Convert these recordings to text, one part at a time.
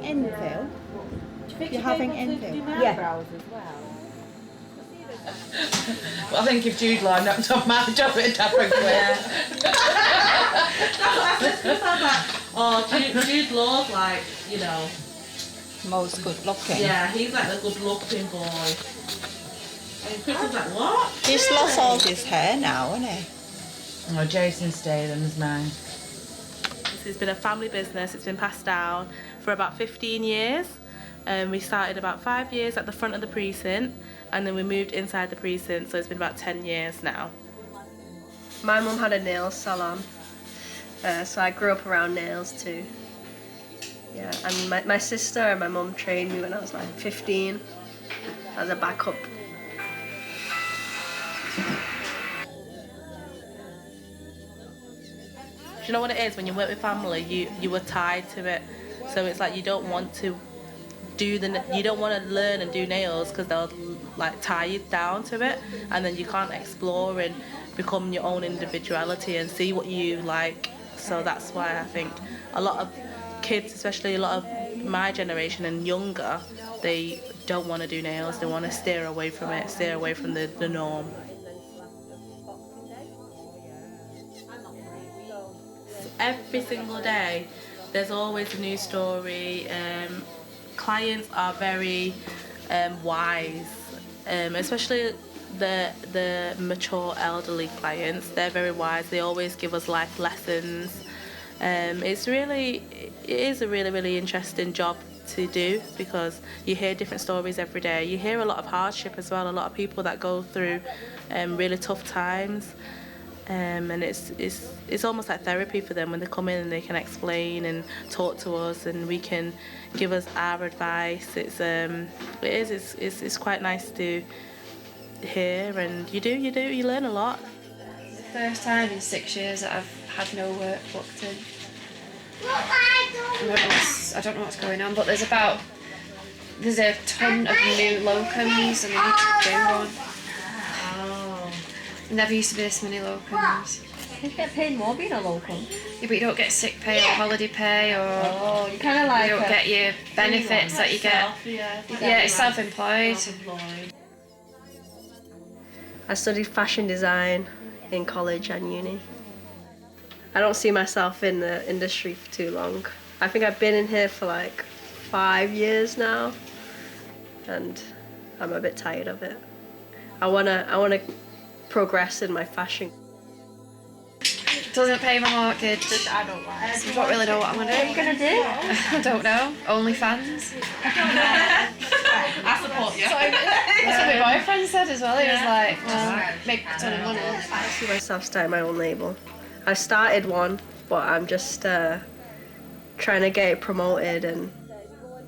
infill? Do you think You're having infill? Do eyebrows as well? Well, I think if Jude Law knocked off my job, it'd happen quick. Oh, Jude Law's like, you know. Most good looking. Yeah, he's like the good looking boy. And Chris is like, what? He's lost all his hair now, isn't he? Oh, Jason Statham's mine. It's been a family business. It's been passed down for about 15 years. We started about 5 years at the front of the precinct, and then we moved inside the precinct, so it's been about 10 years now. My mum had a nail salon, so I grew up around nails too. Yeah, and my sister and my mum trained me when I was like 15 as a backup. Do you know what it is? When you work with family, you are tied to it. So it's like you don't want to you don't want to learn and do nails because they'll like tie you down to it, and then you can't explore and become your own individuality and see what you like. So that's why I think a lot of kids, especially a lot of my generation and younger, they don't want to do nails. They want to steer away from it, steer away from the norm. Every single day there's always a new story. Clients are very wise, especially the mature elderly clients. They're very wise. They always give us life lessons. It is a really interesting job to do because you hear different stories every day. You hear a lot of hardship as well, a lot of people that go through really tough times. And it's almost like therapy for them when they come in and they can explain and talk to us, and we can give us our advice. It's quite nice to hear, and you learn a lot. It's the first time in 6 years that I've had no work booked in. I don't know what's going on, but there's a ton of new locums and I need to do one. Never used to be this many locums. You get paid more being a locum. Yeah, but you don't get sick pay or holiday pay or you kind of like you don't get your benefits that you get. Yeah, it's self-employed. I studied fashion design in college and uni. I don't see myself in the industry for too long. I think I've been in here for like 5 years now, and I'm a bit tired of it. I wanna progress in my fashion. Doesn't pay my mortgage. I don't like. So I don't really know what I'm gonna do. What are you gonna do? I don't know. OnlyFans. I support you. That's what my boyfriend said as well. He was like, well, make a ton of money. I see myself starting my own label. I started one, but I'm just trying to get it promoted, and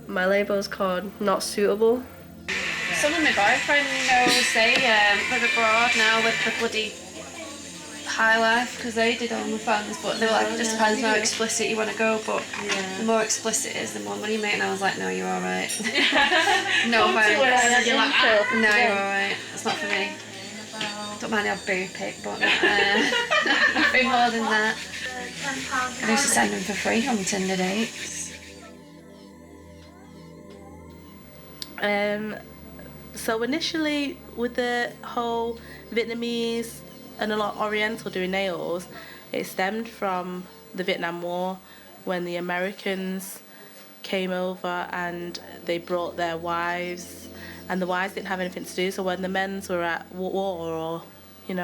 my label's called Not Suitable. Some of my boyfriend knows, they live abroad now with the bloody high life because they did OnlyFans, but they were like, it just depends how explicit you want to go, but the more explicit it is, the more money you make. And I was like, no, you're alright. No thanks. No, you're alright. It's not for me. Don't mind the odd boob pic, but nothing more than that. I used to send them for free on Tinder dates. So initially with the whole Vietnamese and a lot of Oriental doing nails, it stemmed from the Vietnam War when the Americans came over and they brought their wives, and the wives didn't have anything to do. So when the men's were at war or, in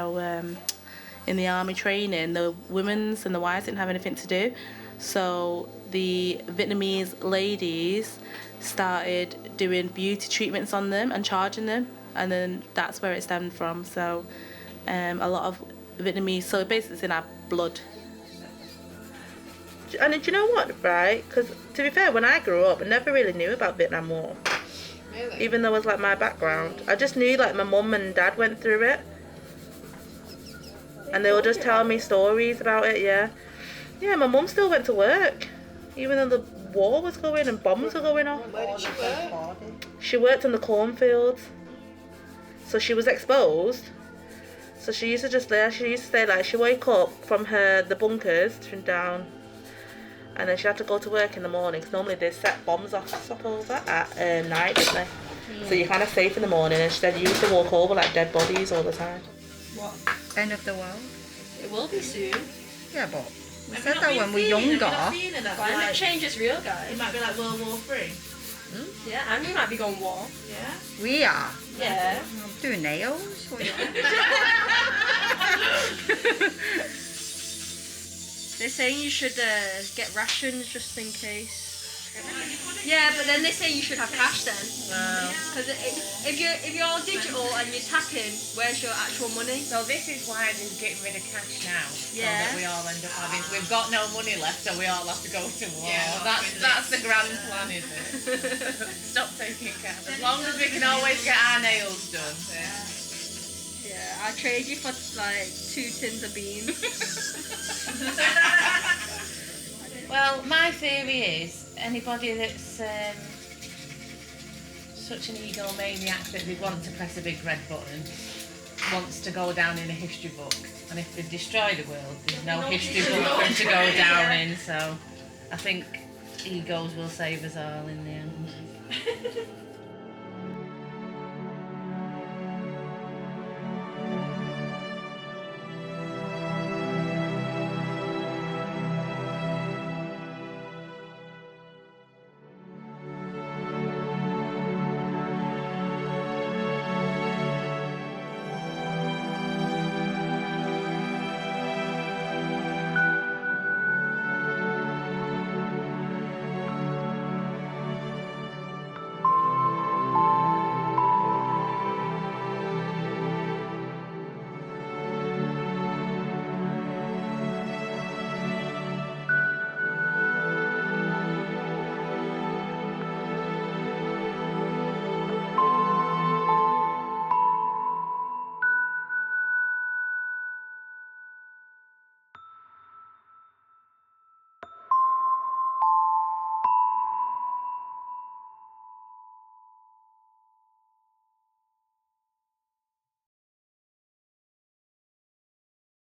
the army training, the women's and the wives didn't have anything to do. So the Vietnamese ladies started doing beauty treatments on them and charging them, and then that's where it stemmed from. So a lot of Vietnamese, so basically it's in our blood. And do you know what, right? Because to be fair, when I grew up, I never really knew about Vietnam War. Really? Even though it was like my background. I just knew like my mum and dad went through it. And they would just tell me stories about it, yeah. Yeah, my mum still went to work. Even though the war was going and bombs were going off. Where did she work? She worked in the cornfields. So she was exposed. So she used to just lay, she used to say like, she woke up from the bunkers from down, And then she had to go to work in the morning because normally they set bombs off stop over at night, didn't they? So you're kind of safe in the morning, and she said you used to walk over like dead bodies all the time. What? End of the world? It will be soon. Yeah, but we said that when we're younger. Climate change is real, guys. It might be like World War III. Yeah, and we might be going war. Yeah. We are. Yeah. Doing nails. What are you They're saying you should get rations just in case. Yeah, but then they say you should have cash then. Because if you're digital and you're tapping, where's your actual money? So this is why they're getting rid of cash now. So Yeah. that we all end up having, we've got no money left, so we all have to go to war. Yeah, that's the grand plan, is it? Stop taking cash. As long as we can always get our nails done. Yeah, I'll trade you for like 2 tins of beans. Well, my theory is anybody that's such an egomaniac that they want to press a big red button wants to go down in a history book. And if they destroy the world, there's no history book for them to go down in. So I think egos will save us all in the end.